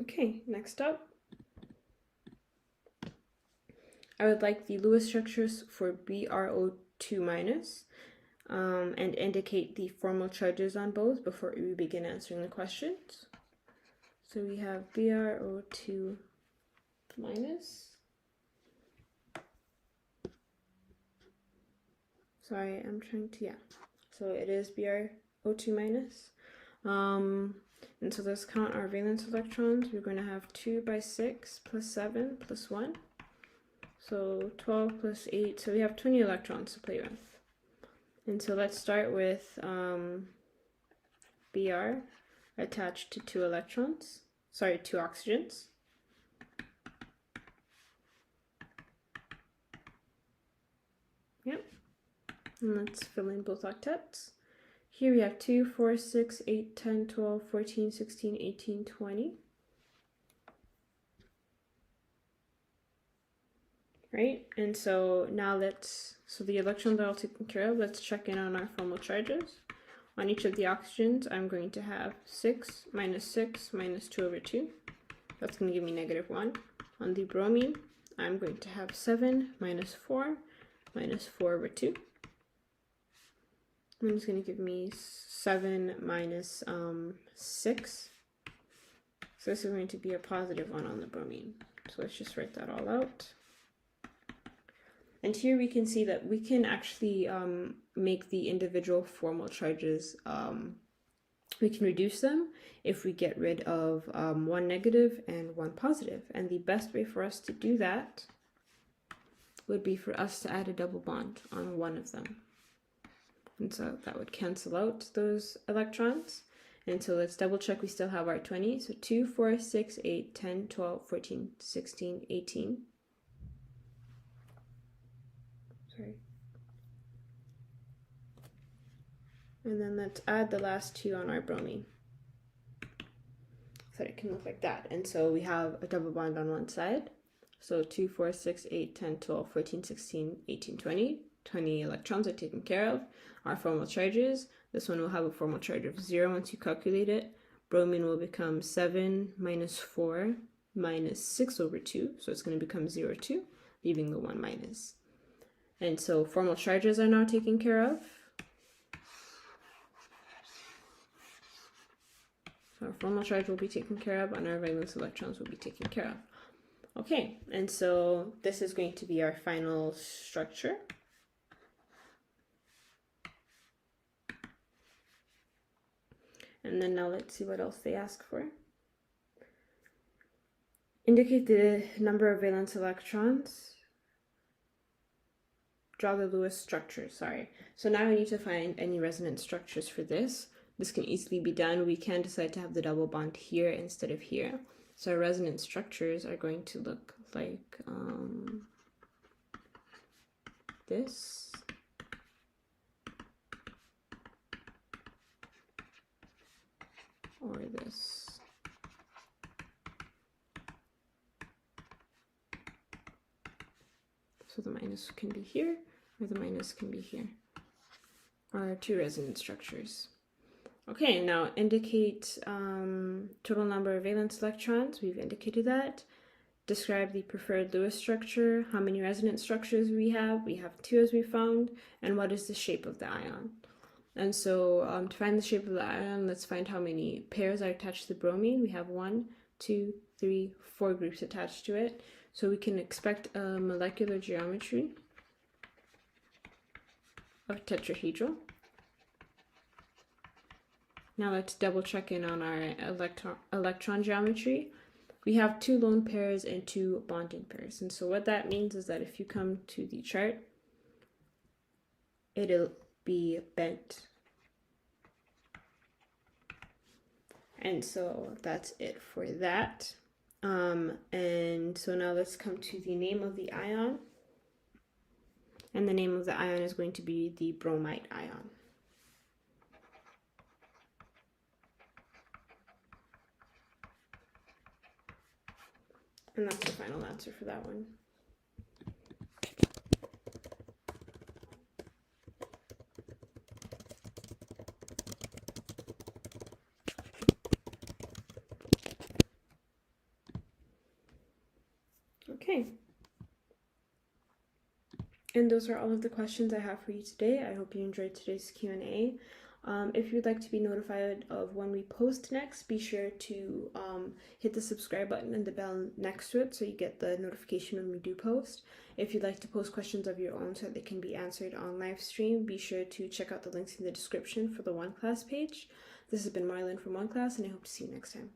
Okay, next up, I would like the Lewis structures for BrO2 minus and indicate the formal charges on both before we begin answering the questions. So we have BrO2 minus. Sorry, I'm trying to, So it is BrO2 minus. And so let's count our valence electrons. We're going to have 2 by 6 plus 7 plus 1. So 12 plus 8. So we have 20 electrons to play with. And so let's start with Br attached to 2 oxygens. Yep. And let's fill in both octets. Here we have 2, 4, 6, 8, 10, 12, 14, 16, 18, 20. Right? And so now so the electrons are all taken care of. Let's check in on our formal charges. On each of the oxygens, I'm going to have 6 minus 2 over 2. That's going to give me -1. On the bromine, I'm going to have 7 minus 4 over 2. And it's going to give me 7 minus 6. So this is going to be a +1 on the bromine. So let's just write that all out. And here we can see that we can actually make the individual formal charges, we can reduce them if we get rid of 1 negative and 1 positive. And the best way for us to do that would be for us to add a double bond on one of them. And so that would cancel out those electrons. And so let's double check we still have our 20. So 2, 4, 6, 8, 10, 12, 14, 16, 18. And then let's add the last 2 on our bromine. So it can look like that. And so we have a double bond on one side. So 2, 4, 6, 8, 10, 12, 14, 16, 18, 20. 20 electrons are taken care of. Our formal charges, this one will have a formal charge of 0 once you calculate it. Bromine will become 7 minus 4 minus 6 over 2. So it's going to become 0, 2, leaving the 1 minus. And so formal charges are now taken care of. So our formal charge will be taken care of and our valence electrons will be taken care of. Okay, and so this is going to be our final structure. And then now let's see what else they ask for. Indicate the number of valence electrons. Draw the Lewis structure, So now we need to find any resonance structures for this. This can easily be done. We can decide to have the double bond here instead of here. So our resonance structures are going to look like this. Or this. So the minus can be here, or the minus can be here. Our 2 resonance structures. Okay, now indicate total number of valence electrons. We've indicated that. Describe the preferred Lewis structure. How many resonance structures we have? We have 2 as we found. And what is the shape of the ion? And so to find the shape of the ion, let's find how many pairs are attached to the bromine. We have 1, 2, 3, 4 groups attached to it. So we can expect a molecular geometry of tetrahedral. Now let's double check in on our electron geometry. We have 2 lone pairs and 2 bonding pairs. And so what that means is that if you come to the chart, it'll be bent. And so that's it for that. And so now let's come to the name of the ion. And the name of the ion is going to be the bromide ion. And that's the final answer for that one. Okay. And those are all of the questions I have for you today. I hope you enjoyed today's Q&A. If you'd like to be notified of when we post next, be sure to hit the subscribe button and the bell next to it so you get the notification when we do post. If you'd like to post questions of your own so that they can be answered on live stream, be sure to check out the links in the description for the OneClass page. This has been Marlon from OneClass, and I hope to see you next time.